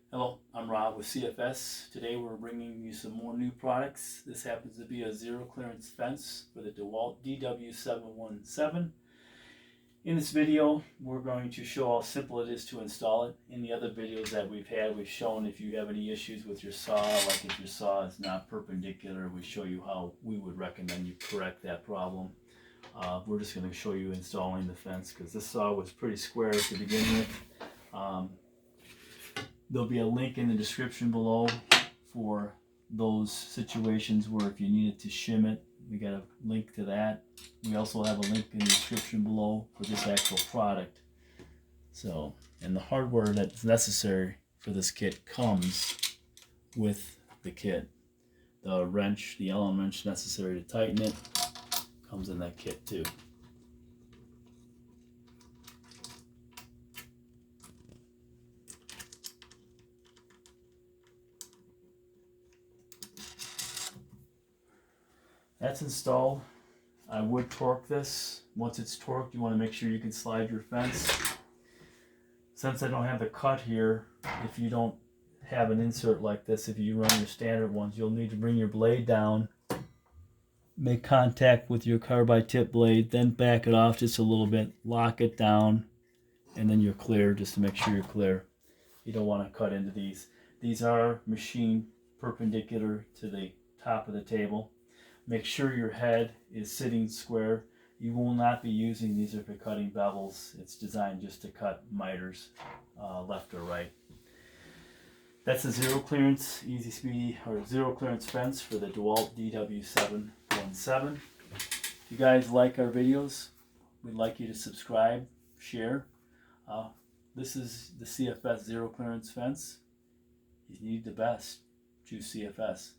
Hello, I'm Rob with CFS. Today we're bringing you some more new products. This happens to be a zero clearance fence for the DeWalt DW717. In this video, we're going to show how simple it is to install it. In the other videos that we've had, we've shown if you have any issues with your saw, like if your saw is not perpendicular, we show you how we would recommend you correct that problem. We're just going to show you installing the fence because this saw was pretty square to begin with. There'll be a link in the description below for those situations where if you needed to shim it, we got a link to that. We also have a link in the description below for this actual product. So, and the hardware that's necessary for this kit comes with the kit. The wrench, the Allen wrench necessary to tighten it, comes in that kit too. That's installed. I would torque this. Once it's torqued, you want to make sure you can slide your fence. Since I don't have the cut here, if you don't have an insert like this, if you run your standard ones, you'll need to bring your blade down, make contact with your carbide tip blade, then back it off just a little bit, lock it down, and then you're clear, just to make sure you're clear. You don't want to cut into these. These are machined perpendicular to the top of the table. Make sure your head is sitting square. You will not be using these for cutting bevels. It's designed just to cut miters, left or right. That's a zero clearance EZ-Speedy or zero clearance fence for the DeWalt DW717. If you guys like our videos, we'd like you to subscribe, share. This is the CFS zero clearance fence. You need the best. Choose CFS.